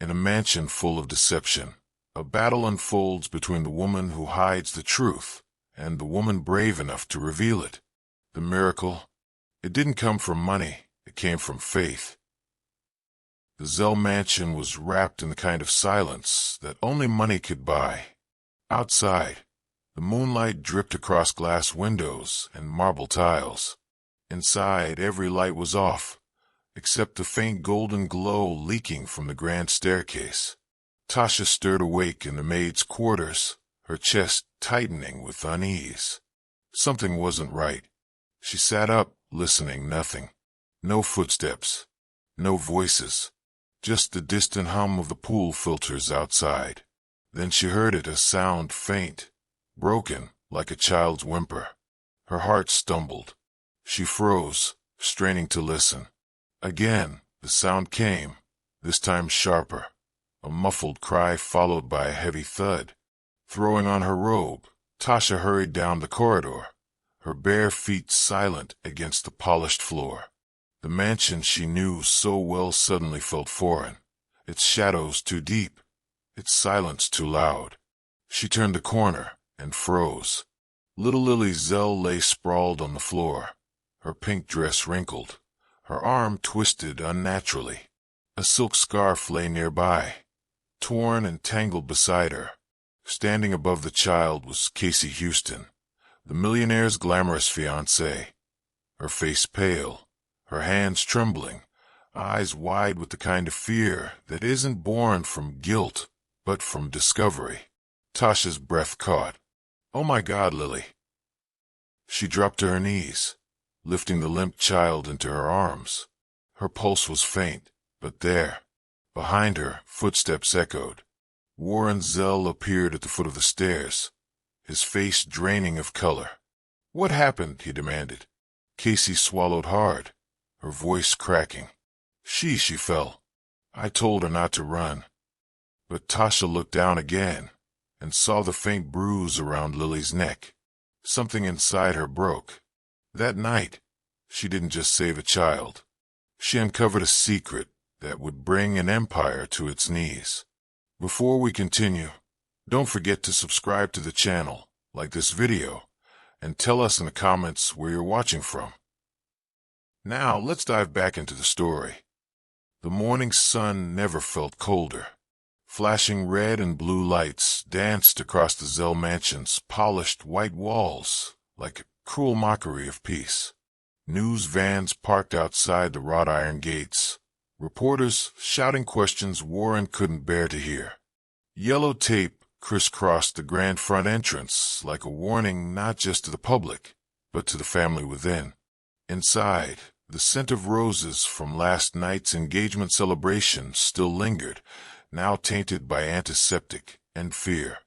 In a mansion full of deception, a battle unfolds between the woman who hides the truth and the woman brave enough to reveal it. The miracle? It didn't come from money, it came from faith. The Zell mansion was wrapped in the kind of silence that only money could buy. Outside, the moonlight dripped across glass windows and marble tiles. Inside, every light was off, except the faint golden glow leaking from the grand staircase. Tasha stirred awake in the maid's quarters, her chest tightening with unease. Something wasn't right. She sat up, listening. Nothing. No footsteps. No voices. Just the distant hum of the pool filters outside. Then she heard it, a sound faint, broken, like a child's whimper. Her heart stumbled. She froze, straining to listen. Again, the sound came, this time sharper. A muffled cry followed by a heavy thud. Throwing on her robe, Tasha hurried down the corridor, her bare feet silent against the polished floor. The mansion she knew so well suddenly felt foreign, its shadows too deep, its silence too loud. She turned the corner and froze. Little Lily Zell lay sprawled on the floor, her pink dress wrinkled, her arm twisted unnaturally. A silk scarf lay nearby, torn and tangled beside her. Standing above the child was Casey Houston, the millionaire's glamorous fiancée. Her face pale, her hands trembling, eyes wide with the kind of fear that isn't born from guilt, but from discovery. Tasha's breath caught. "Oh my God, Lily." She dropped to her knees, lifting the limp child into her arms. Her pulse was faint, but there, behind her, footsteps echoed. Warren Zell appeared at the foot of the stairs, his face draining of color. "What happened?" he demanded. Casey swallowed hard, her voice cracking. She fell. "I told her not to run." But Tasha looked down again and saw the faint bruise around Lily's neck. Something inside her broke. That night, she didn't just save a child. She uncovered a secret that would bring an empire to its knees. Before we continue, don't forget to subscribe to the channel, like this video, and tell us in the comments where you're watching from. Now, let's dive back into the story. The morning sun never felt colder. Flashing red and blue lights danced across the Zell mansion's polished white walls like a cruel mockery of peace. News vans parked outside the wrought iron gates, reporters shouting questions Warren couldn't bear to hear. Yellow tape crisscrossed the grand front entrance like a warning not just to the public, but to the family within. Inside, the scent of roses from last night's engagement celebration still lingered, now tainted by antiseptic and fear.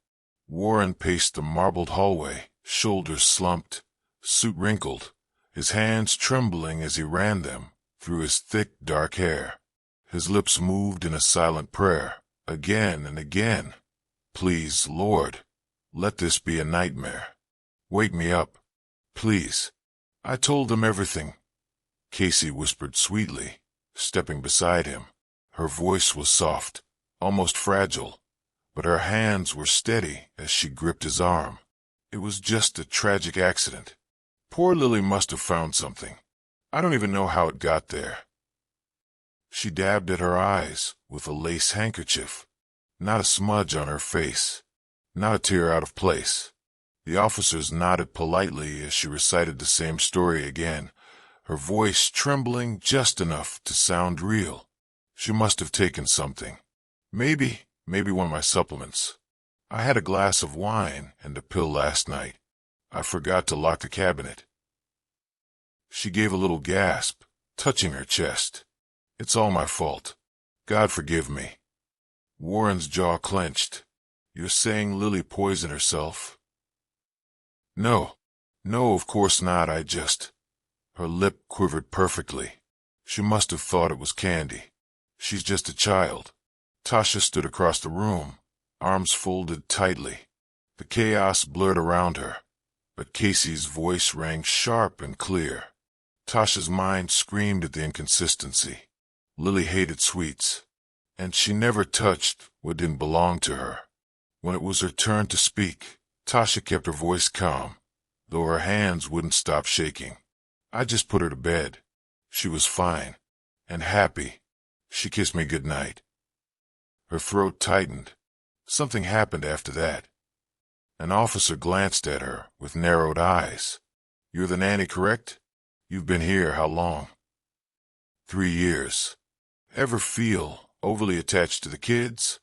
Warren paced the marbled hallway, shoulders slumped, suit wrinkled, his hands trembling as he ran them through his thick, dark hair. His lips moved in a silent prayer, again and again. "Please, Lord, let this be a nightmare. Wake me up, please." "I told them everything," Casey whispered sweetly, stepping beside him. Her voice was soft, almost fragile, but her hands were steady as she gripped his arm. "It was just a tragic accident. Poor Lily must have found something. I don't even know how it got there." She dabbed at her eyes with a lace handkerchief. Not a smudge on her face, not a tear out of place. The officers nodded politely as she recited the same story again, her voice trembling just enough to sound real. "She must have taken something. Maybe one of my supplements. I had a glass of wine and a pill last night. I forgot to lock the cabinet." She gave a little gasp, touching her chest. "It's all my fault. God forgive me." Warren's jaw clenched. "You're saying Lily poisoned herself?" No, of course not. I just..." Her lip quivered perfectly. "She must have thought it was candy. She's just a child." Tasha stood across the room, arms folded tightly. The chaos blurred around her, but Casey's voice rang sharp and clear. Tasha's mind screamed at the inconsistency. Lily hated sweets. and she never touched what didn't belong to her. When it was her turn to speak, Tasha kept her voice calm, though her hands wouldn't stop shaking. I just put her to bed. She was fine and happy. She kissed me goodnight. Her throat tightened. Something happened after that. An officer glanced at her with narrowed eyes. "You're the nanny, correct? You've been here how long?" 3 years. Ever feel overly attached to the kids?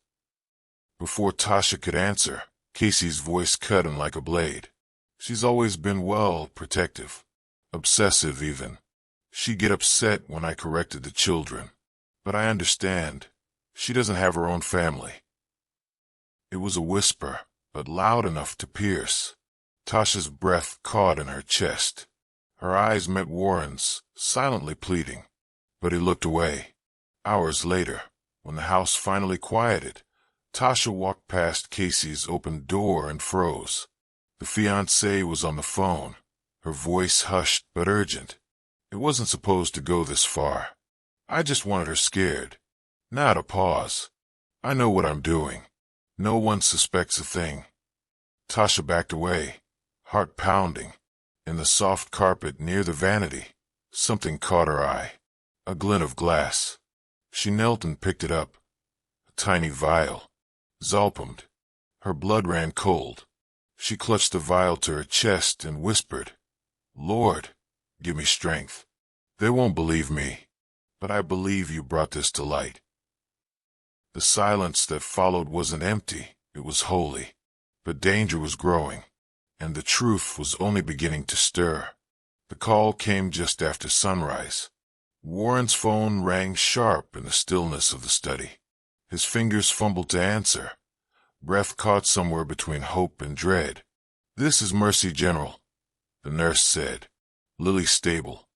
Before Tasha could answer, Casey's voice cut in like a blade. She's always been well protective, obsessive even. She'd get upset when I corrected the children. But I understand. She doesn't have her own family. It was a whisper, but loud enough to pierce. Tasha's breath caught in her chest. Her eyes met Warren's, silently pleading. But he looked away. Hours later, when the house finally quieted, Tasha walked past Casey's open door and froze. The fiancé was on the phone, her voice hushed but urgent. It wasn't supposed to go this far. I just wanted her scared. Now to pause. I know what I'm doing. No one suspects a thing. Tasha backed away, heart pounding. In the soft carpet near the vanity, something caught her eye. A glint of glass. She knelt and picked it up. A tiny vial. Zalpumed. Her blood ran cold. She clutched the vial to her chest and whispered, "Lord, give me strength. They won't believe me, but I believe you brought this to light." The silence that followed wasn't empty, it was holy. But danger was growing, and the truth was only beginning to stir. The call came just after sunrise. Warren's phone rang sharp in the stillness of the study. His fingers fumbled to answer. Breath caught somewhere between hope and dread. "This is Mercy, General," the nurse said. "Lily's stable.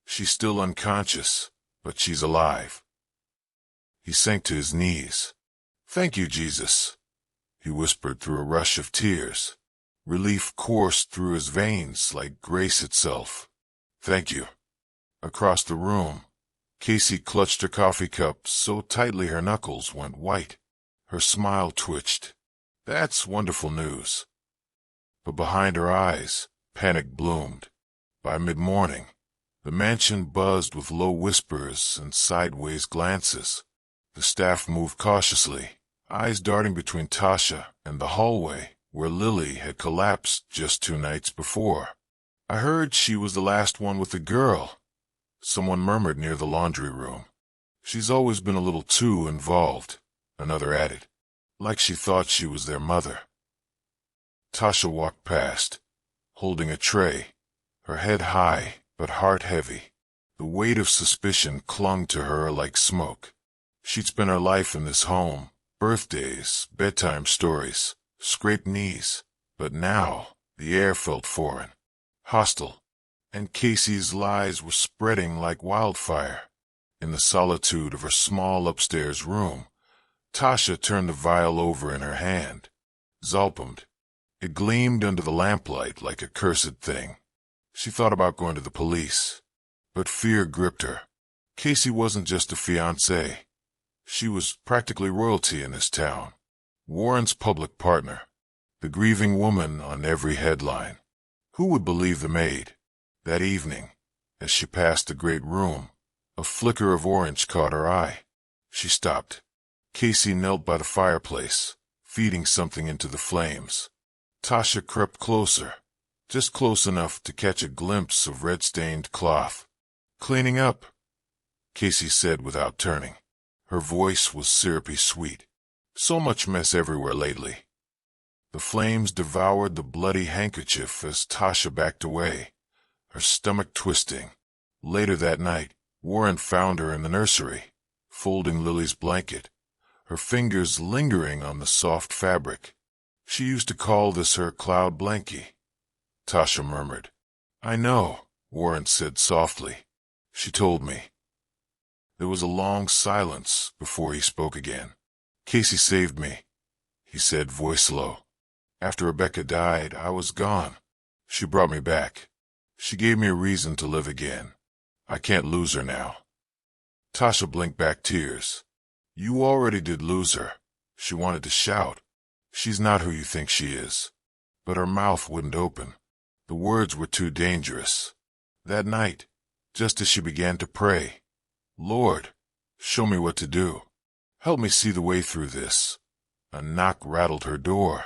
She's still unconscious, but she's alive." He sank to his knees. "Thank you, Jesus," he whispered through a rush of tears. Relief coursed through his veins like grace itself. "Thank you." Across the room, Casey clutched her coffee cup so tightly her knuckles went white. Her smile twitched. "That's wonderful news." But behind her eyes, panic bloomed. By mid-morning, the mansion buzzed with low whispers and sideways glances. The staff moved cautiously, eyes darting between Tasha and the hallway where Lily had collapsed just 2 nights before. "I heard she was the last one with the girl," someone murmured near the laundry room. "She's always been a little too involved," another added, like she thought she was their mother. Tasha walked past, holding a tray, her head high but heart heavy. The weight of suspicion clung to her like smoke. She'd spent her life in this home, birthdays, bedtime stories, scraped knees, but now the air felt foreign, hostile, and Casey's lies were spreading like wildfire. In the solitude of her small upstairs room, Tasha turned the vial over in her hand. Zalpumed. It gleamed under the lamplight like a cursed thing. She thought about going to the police, but fear gripped her. Casey wasn't just a fiancé. She was practically royalty in this town. Warren's public partner. The grieving woman on every headline. Who would believe the maid? That evening, as she passed the great room, a flicker of orange caught her eye. She stopped. Casey knelt by the fireplace, feeding something into the flames. Tasha crept closer, just close enough to catch a glimpse of red-stained cloth. "Cleaning up," Casey said without turning. Her voice was syrupy sweet. "So much mess everywhere lately." The flames devoured the bloody handkerchief as Tasha backed away, her stomach twisting. Later that night, Warren found her in the nursery, folding Lily's blanket, her fingers lingering on the soft fabric. "She used to call this her cloud blankie," Tasha murmured. "I know," Warren said softly. "She told me." There was a long silence before he spoke again. "Casey saved me," he said, voice low. "After Rebecca died, I was gone. She brought me back. She gave me a reason to live again. I can't lose her now." Tasha blinked back tears. You already did lose her. She wanted to shout. She's not who you think she is. But her mouth wouldn't open. The words were too dangerous. That night, just as she began to pray, Lord, show me what to do. Help me see the way through this. A knock rattled her door.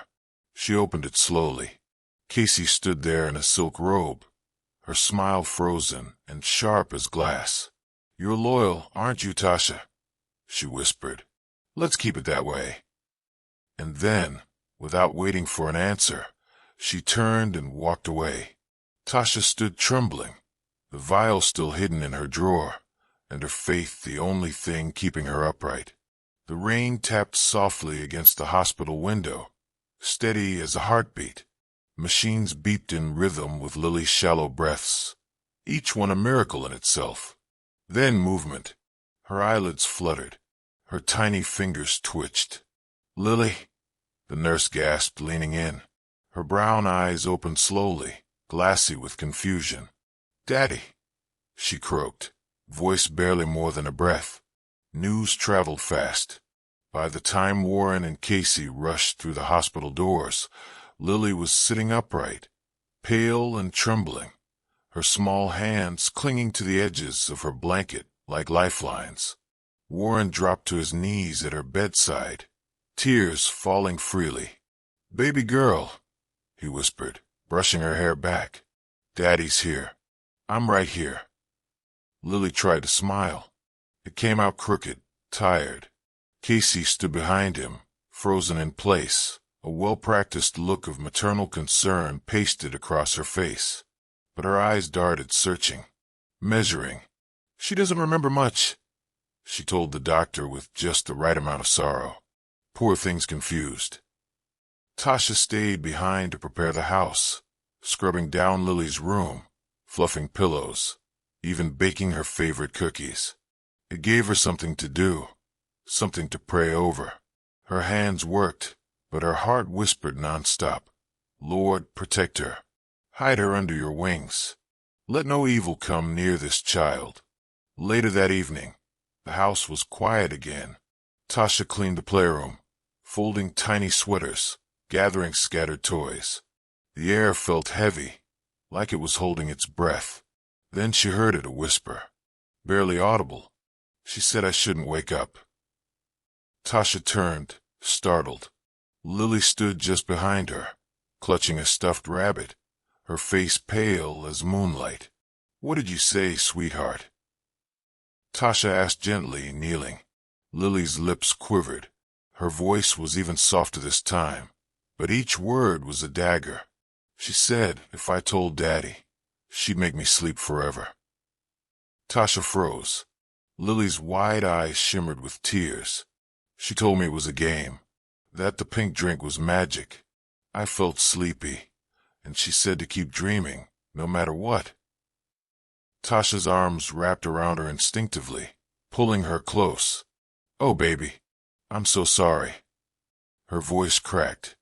She opened it slowly. Casey stood there in a silk robe, her smile frozen and sharp as glass. You're loyal, aren't you, Tasha? She whispered. Let's keep it that way. And then, without waiting for an answer, she turned and walked away. Tasha stood trembling, the vial still hidden in her drawer, and her faith the only thing keeping her upright. The rain tapped softly against the hospital window, steady as a heartbeat. Machines beeped in rhythm with Lily's shallow breaths, each one a miracle in itself. Then movement. Her eyelids fluttered. Her tiny fingers twitched. Lily, the nurse gasped, leaning in. Her brown eyes opened slowly, glassy with confusion. Daddy, she croaked, voice barely more than a breath. News traveled fast. By the time Warren and Casey rushed through the hospital doors, Lily was sitting upright, pale and trembling, her small hands clinging to the edges of her blanket like lifelines. Warren dropped to his knees at her bedside, tears falling freely. Baby girl, he whispered, brushing her hair back. Daddy's here. I'm right here. Lily tried to smile. It came out crooked, tired. Casey stood behind him, frozen in place, a well-practiced look of maternal concern pasted across her face. But her eyes darted, searching, measuring. She doesn't remember much, she told the doctor with just the right amount of sorrow. Poor thing's confused. Tasha stayed behind to prepare the house, scrubbing down Lily's room, fluffing pillows, even baking her favorite cookies. It gave her something to do, something to pray over. Her hands worked, but her heart whispered nonstop, Lord, protect her. Hide her under your wings. Let no evil come near this child. Later that evening, the house was quiet again. Tasha cleaned the playroom, folding tiny sweaters, gathering scattered toys. The air felt heavy, like it was holding its breath. Then she heard it, a whisper, barely audible. She said I shouldn't wake up. Tasha turned, startled. Lily stood just behind her, clutching a stuffed rabbit, her face pale as moonlight. What did you say, sweetheart? Tasha asked gently, kneeling. Lily's lips quivered. Her voice was even softer this time, but each word was a dagger. She said if I told Daddy, she'd make me sleep forever. Tasha froze. Lily's wide eyes shimmered with tears. She told me it was a game, that the pink drink was magic. I felt sleepy, and she said to keep dreaming, no matter what. Tasha's arms wrapped around her instinctively, pulling her close. Oh, baby, I'm so sorry. Her voice cracked.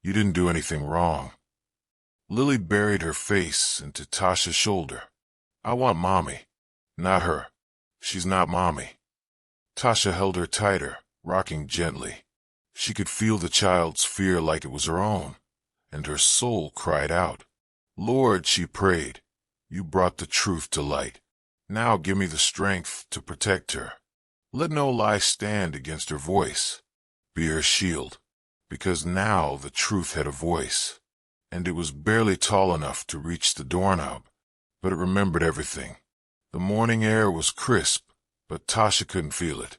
You didn't do anything wrong. Lily buried her face into Tasha's shoulder. I want Mommy, not her. She's not Mommy. Tasha held her tighter, rocking gently. She could feel the child's fear like it was her own, and her soul cried out. Lord, she prayed, you brought the truth to light. Now give me the strength to protect her. Let no lie stand against her voice. Be her shield, because now the truth had a voice, and it was barely tall enough to reach the doorknob, but it remembered everything. The morning air was crisp, but Tasha couldn't feel it.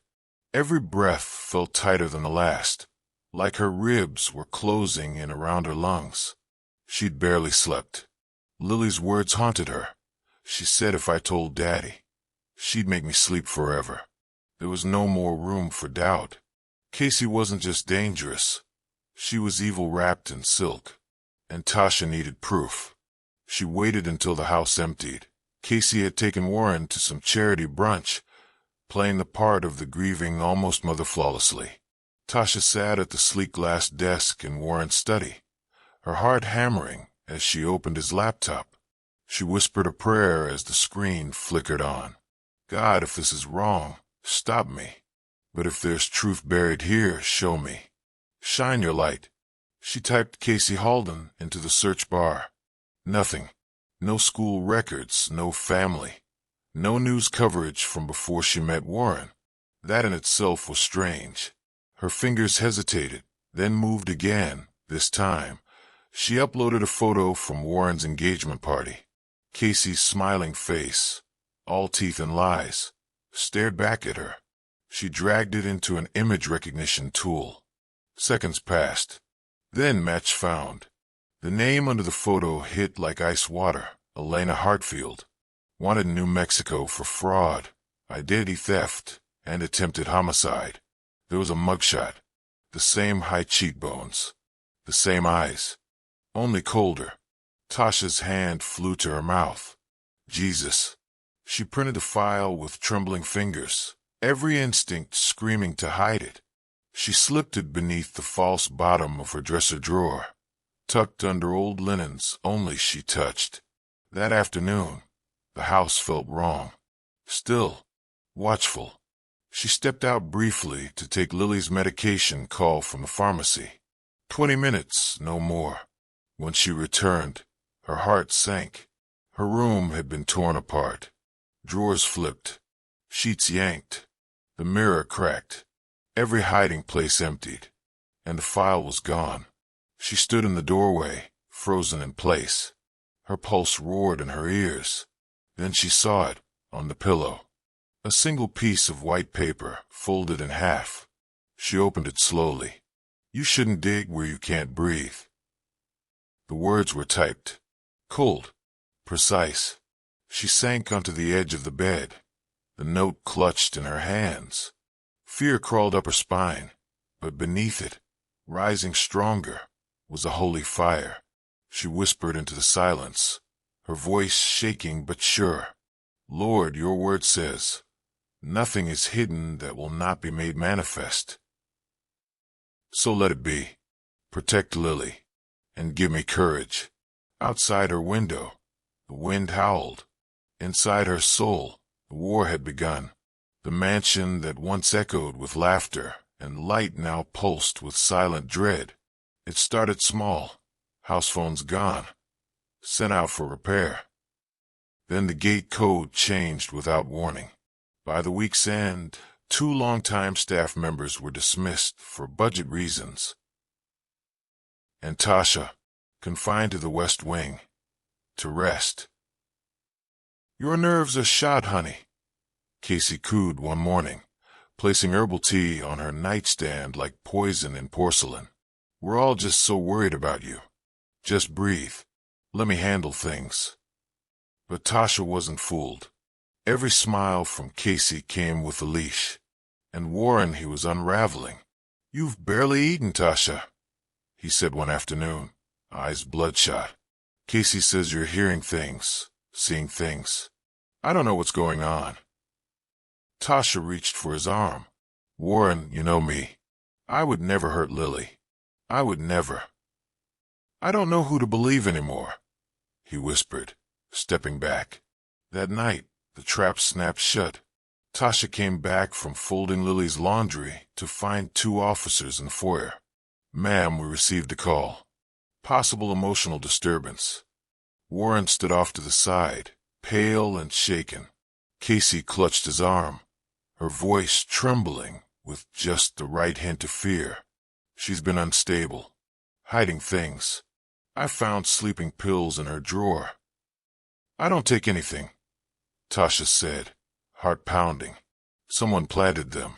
Every breath felt tighter than the last, like her ribs were closing in around her lungs. She'd barely slept. Lily's words haunted her. She said if I told Daddy, she'd make me sleep forever. There was no more room for doubt. Casey wasn't just dangerous. She was evil wrapped in silk. And Tasha needed proof. She waited until the house emptied. Casey had taken Warren to some charity brunch, playing the part of the grieving almost mother flawlessly. Tasha sat at the sleek glass desk in Warren's study, her heart hammering as she opened his laptop. She whispered a prayer as the screen flickered on. God, if this is wrong, stop me. But if there's truth buried here, show me. Shine your light. She typed Casey Halden into the search bar. Nothing. No school records, no family. No news coverage from before she met Warren. That in itself was strange. Her fingers hesitated, then moved again. This time, she uploaded a photo from Warren's engagement party. Casey's smiling face, all teeth and lies, stared back at her. She dragged it into an image recognition tool. Seconds passed. Then match found. The name under the photo hit like ice water. Elena Hartfield. Wanted in New Mexico for fraud, identity theft, and attempted homicide. There was a mugshot. The same high cheekbones. The same eyes. Only colder. Tasha's hand flew to her mouth. Jesus. She printed the file with trembling fingers, every instinct screaming to hide it. She slipped it beneath the false bottom of her dresser drawer, tucked under old linens only she touched. That afternoon, the house felt wrong. Still, watchful. She stepped out briefly to take Lily's medication call from the pharmacy. 20 minutes, no more. When she returned, her heart sank. Her room had been torn apart. Drawers flipped. Sheets yanked. The mirror cracked. Every hiding place emptied. And the file was gone. She stood in the doorway, frozen in place. Her pulse roared in her ears. Then she saw it, on the pillow. A single piece of white paper, folded in half. She opened it slowly. You shouldn't dig where you can't breathe. The words were typed. Cold. Precise. She sank onto the edge of the bed. The note clutched in her hands. Fear crawled up her spine, but beneath it, rising stronger, was a holy fire. She whispered into the silence, her voice shaking but sure. Lord, your word says, nothing is hidden that will not be made manifest. So let it be. Protect Lily, and give me courage. Outside her window, the wind howled. Inside her soul, the war had begun. The mansion that once echoed with laughter and light now pulsed with silent dread. It started small. House phones gone. Sent out for repair. Then the gate code changed without warning. By the week's end, 2 longtime staff members were dismissed for budget reasons. And Tasha, confined to the West Wing, to rest. Your nerves are shot, honey, Casey cooed one morning, placing herbal tea on her nightstand like poison in porcelain. We're all just so worried about you. Just breathe. Let me handle things. But Tasha wasn't fooled. Every smile from Casey came with a leash. And Warren he was unraveling. You've barely eaten, Tasha, he said one afternoon, eyes bloodshot. Casey says you're hearing things, seeing things. I don't know what's going on. Tasha reached for his arm. Warren, you know me. I would never hurt Lily. I would never. I don't know who to believe anymore, he whispered, stepping back. That night, the trap snapped shut. Tasha came back from folding Lily's laundry to find 2 officers in the foyer. Ma'am, we received a call. Possible emotional disturbance. Warren stood off to the side, pale and shaken. Casey clutched his arm, her voice trembling with just the right hint of fear. She's been unstable, hiding things. I found sleeping pills in her drawer. I don't take anything, Tasha said, heart pounding. Someone planted them.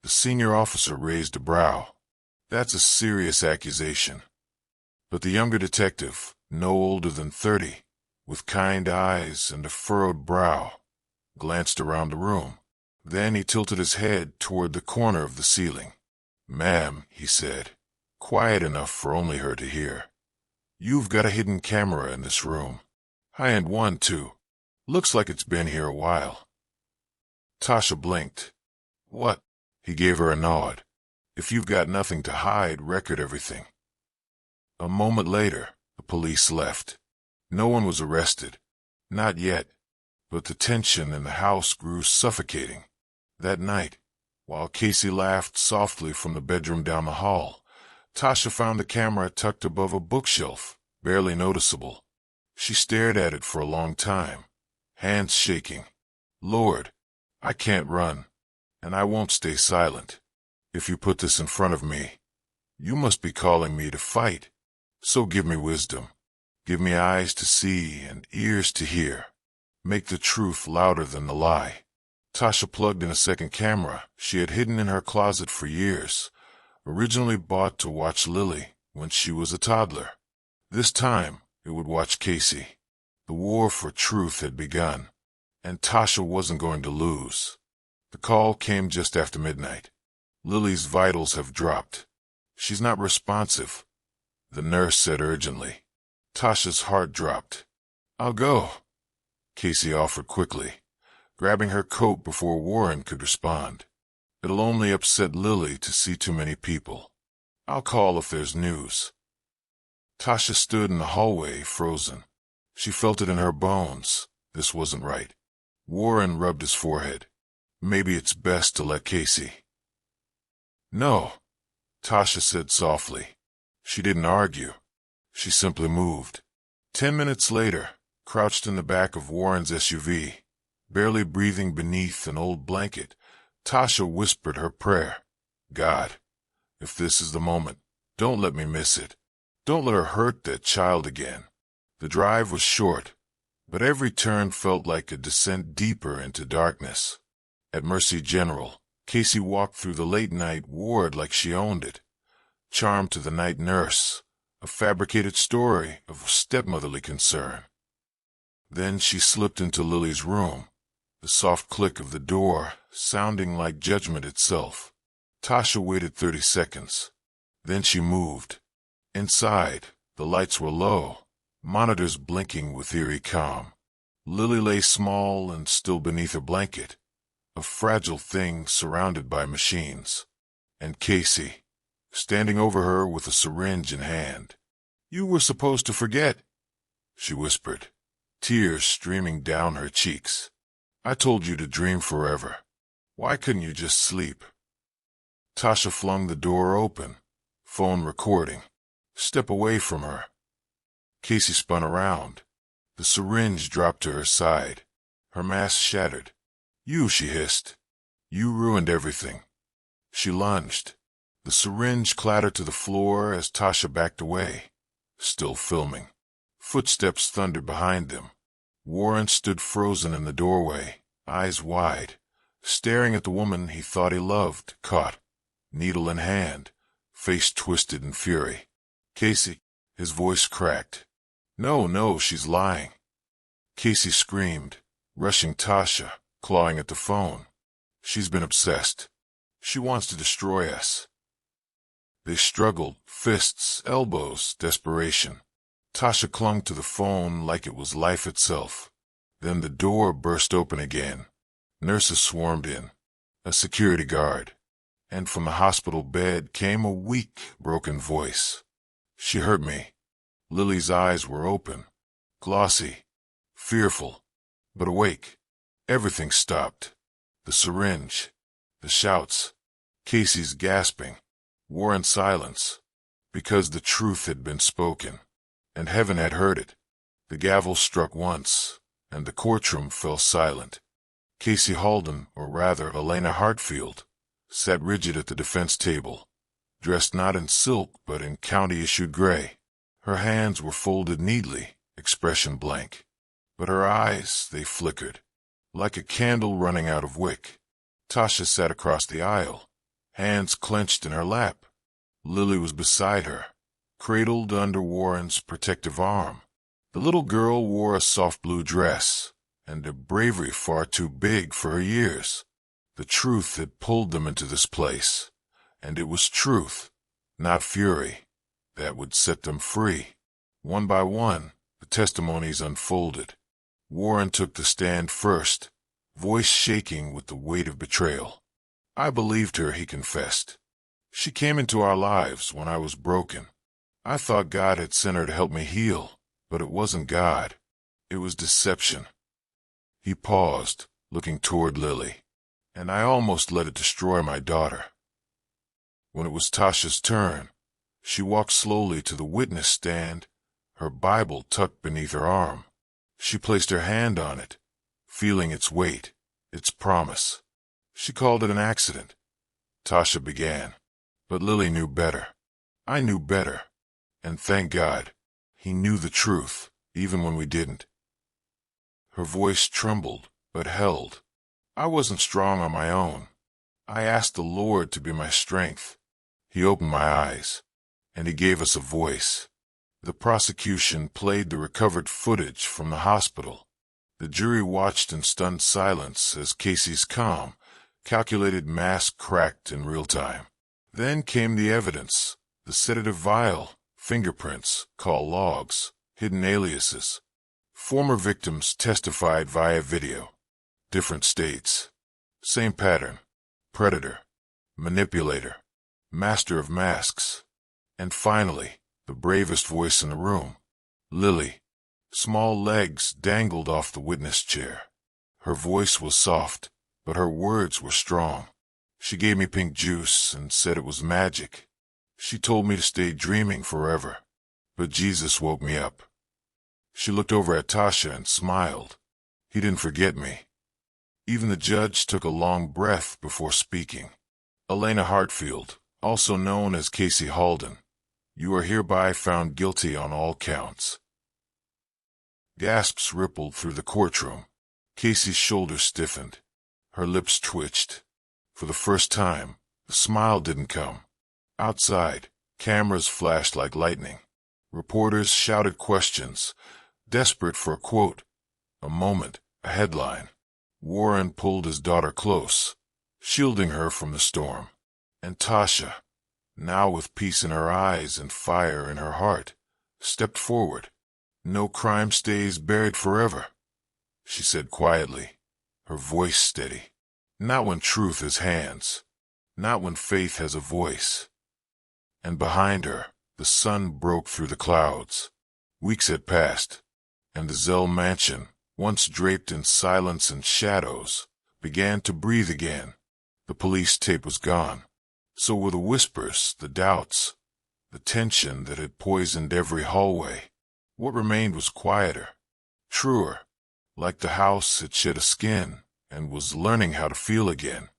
The senior officer raised a brow. That's a serious accusation. But the younger detective, no older than 30, with kind eyes and a furrowed brow, glanced around the room. Then he tilted his head toward the corner of the ceiling. Ma'am, he said, quiet enough for only her to hear. You've got a hidden camera in this room. High-end one, too. Looks like it's been here a while. Tasha blinked. What? He gave her a nod. If you've got nothing to hide, record everything. A moment later, the police left. No one was arrested. Not yet. But the tension in the house grew suffocating. That night, While Casey laughed softly from the bedroom down the hall, Tasha found the camera tucked above a bookshelf, barely noticeable. She stared at it for a long time, hands shaking. Lord, I can't run, and I won't stay silent. If you put this in front of me, you must be calling me to fight. So give me wisdom. Give me eyes to see and ears to hear. Make the truth louder than the lie. Tasha plugged in a second camera she had hidden in her closet for years, originally bought to watch Lily when she was a toddler. This time, it would watch Casey. The war for truth had begun, and Tasha wasn't going to lose. The call came just after midnight. Lily's vitals have dropped. She's not responsive, the nurse said urgently. Tasha's heart dropped. I'll go, Casey offered quickly, grabbing her coat before Warren could respond. It'll only upset Lily to see too many people. I'll call if there's news. Tasha stood in the hallway, frozen. She felt it in her bones. This wasn't right. Warren rubbed his forehead. Maybe it's best to let Casey. No, Tasha said softly. She didn't argue. She simply moved. 10 minutes later, crouched in the back of Warren's SUV, barely breathing beneath an old blanket, Tasha whispered her prayer. God, if this is the moment, don't let me miss it. Don't let her hurt that child again. The drive was short, but every turn felt like a descent deeper into darkness. At Mercy General, Casey walked through the late-night ward like she owned it. Charmed to the night nurse, a fabricated story of stepmotherly concern. Then she slipped into Lily's room, the soft click of the door sounding like judgment itself. Tasha waited 30 seconds. Then she moved. Inside, the lights were low, monitors blinking with eerie calm. Lily lay small and still beneath her blanket, a fragile thing surrounded by machines. And Casey, standing over her with a syringe in hand. You were supposed to forget, she whispered, tears streaming down her cheeks. I told you to dream forever. Why couldn't you just sleep? Tasha flung the door open, phone recording. Step away from her. Casey spun around. The syringe dropped to her side. Her mask shattered. You, she hissed. You ruined everything. She lunged. The syringe clattered to the floor as Tasha backed away, still filming. Footsteps thundered behind them. Warren stood frozen in the doorway, eyes wide, staring at the woman he thought he loved, caught, needle in hand, face twisted in fury. Casey, his voice cracked. No, no, she's lying. Casey screamed, rushing Tasha, clawing at the phone. She's been obsessed. She wants to destroy us. They struggled, fists, elbows, desperation. Tasha clung to the phone like it was life itself. Then the door burst open again. Nurses swarmed in, a security guard, and from the hospital bed came a weak, broken voice. She hurt me. Lily's eyes were open, glossy, fearful, but awake. Everything stopped. The syringe, the shouts, Casey's gasping, Warren's silence, because the truth had been spoken, and heaven had heard it. The gavel struck once, and the courtroom fell silent. Casey Halden, or rather Elena Hartfield, sat rigid at the defense table, dressed not in silk but in county-issued gray. Her hands were folded neatly, expression blank. But her eyes, they flickered, like a candle running out of wick. Tasha sat across the aisle, hands clenched in her lap. Lily was beside her, cradled under Warren's protective arm. The little girl wore a soft blue dress, and a bravery far too big for her years. The truth had pulled them into this place, and it was truth, not fury, that would set them free. One by one, the testimonies unfolded. Warren took the stand first, voice shaking with the weight of betrayal. I believed her, he confessed. She came into our lives when I was broken. I thought God had sent her to help me heal, but it wasn't God. It was deception. He paused, looking toward Lily. and I almost let it destroy my daughter. When it was Tasha's turn, she walked slowly to the witness stand, her Bible tucked beneath her arm. She placed her hand on it, feeling its weight, its promise. She called it an accident. Tasha began. But Lily knew better. I knew better. And thank God, he knew the truth, even when we didn't. Her voice trembled, but held. I wasn't strong on my own. I asked the Lord to be my strength. He opened my eyes, and he gave us a voice. The prosecution played the recovered footage from the hospital. The jury watched in stunned silence as Casey's calm, calculated mask cracked in real time. Then came the evidence, the sedative vial, fingerprints, call logs, hidden aliases. Former victims testified via video. Different states. Same pattern. Predator. Manipulator. Master of masks. And finally, the bravest voice in the room. Lily. Small legs dangled off the witness chair. Her voice was soft, but her words were strong. She gave me pink juice and said it was magic. She told me to stay dreaming forever. But Jesus woke me up. She looked over at Tasha and smiled. He didn't forget me. Even the judge took a long breath before speaking. Elena Hartfield, also known as Casey Halden, you are hereby found guilty on all counts. Gasps rippled through the courtroom. Casey's shoulders stiffened. Her lips twitched. For the first time, the smile didn't come. Outside, cameras flashed like lightning. Reporters shouted questions, desperate for a quote, a moment, a headline. Warren pulled his daughter close, shielding her from the storm. And Tasha, now with peace in her eyes and fire in her heart, stepped forward. No crime stays buried forever, she said quietly, her voice steady. Not when truth has hands, not when faith has a voice. And behind her, the sun broke through the clouds. Weeks had passed, and the Zell mansion, once draped in silence and shadows, began to breathe again. The police tape was gone. So were the whispers, the doubts, the tension that had poisoned every hallway. What remained was quieter, truer, like the house had shed a skin and was learning how to feel again.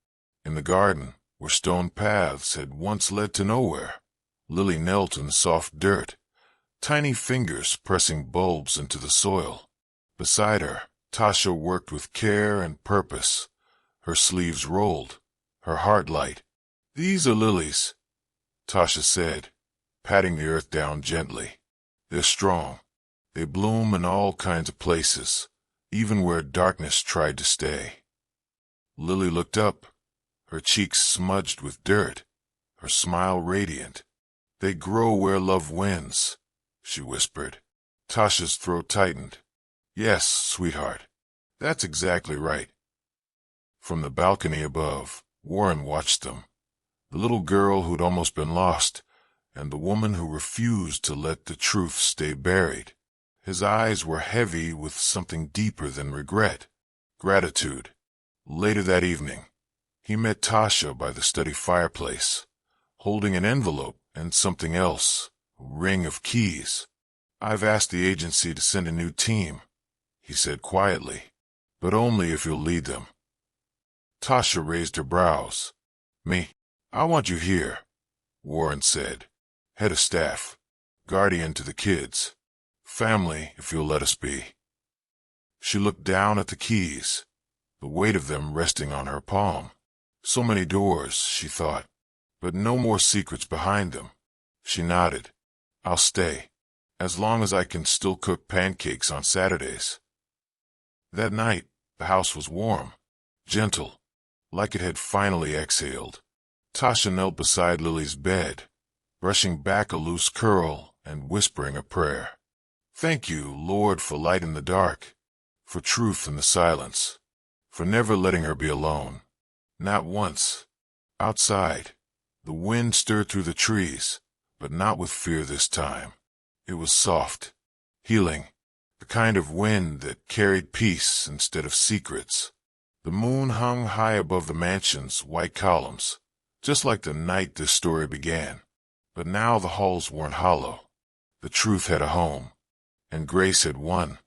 In the garden, where stone paths had once led to nowhere, Lily knelt in the soft dirt, tiny fingers pressing bulbs into the soil. Beside her, Tasha worked with care and purpose, her sleeves rolled, her heart light. These are lilies, Tasha said, patting the earth down gently. They're strong. They bloom in all kinds of places, even where darkness tried to stay. Lily looked up, her cheeks smudged with dirt, her smile radiant. They grow where love wins, she whispered. Tasha's throat tightened. Yes, sweetheart, that's exactly right. From the balcony above, Warren watched them. The little girl who'd almost been lost, and the woman who refused to let the truth stay buried. His eyes were heavy with something deeper than regret, gratitude. Later that evening, he met Tasha by the study fireplace, holding an envelope and something else, a ring of keys. I've asked the agency to send a new team, he said quietly, but only if you'll lead them. Tasha raised her brows. Me? I want you here, Warren said. Head of staff, guardian to the kids, family if you'll let us be. She looked down at the keys, the weight of them resting on her palm. So many doors, she thought, but no more secrets behind them. She nodded. I'll stay, as long as I can still cook pancakes on Saturdays. That night, the house was warm, gentle, like it had finally exhaled. Tasha knelt beside Lily's bed, brushing back a loose curl and whispering a prayer. Thank you, Lord, for light in the dark, for truth in the silence, for never letting her be alone. Not once. Outside, the wind stirred through the trees, but not with fear this time. It was soft, healing, the kind of wind that carried peace instead of secrets. The moon hung high above the mansion's white columns, just like the night this story began. But now the halls weren't hollow. The truth had a home, and Grace had won.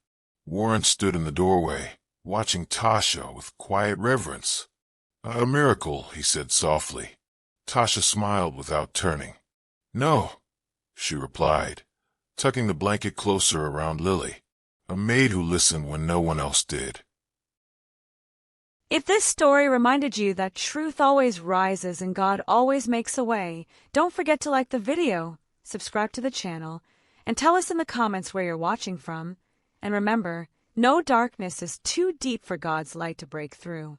Warren stood in the doorway, watching Tasha with quiet reverence. "A miracle," he said softly. Tasha smiled without turning. "No," she replied, tucking the blanket closer around Lily. "A maid who listened when no one else did." If this story reminded you that truth always rises and God always makes a way, don't forget to like the video, subscribe to the channel, and tell us in the comments where you're watching from. And remember, no darkness is too deep for God's light to break through.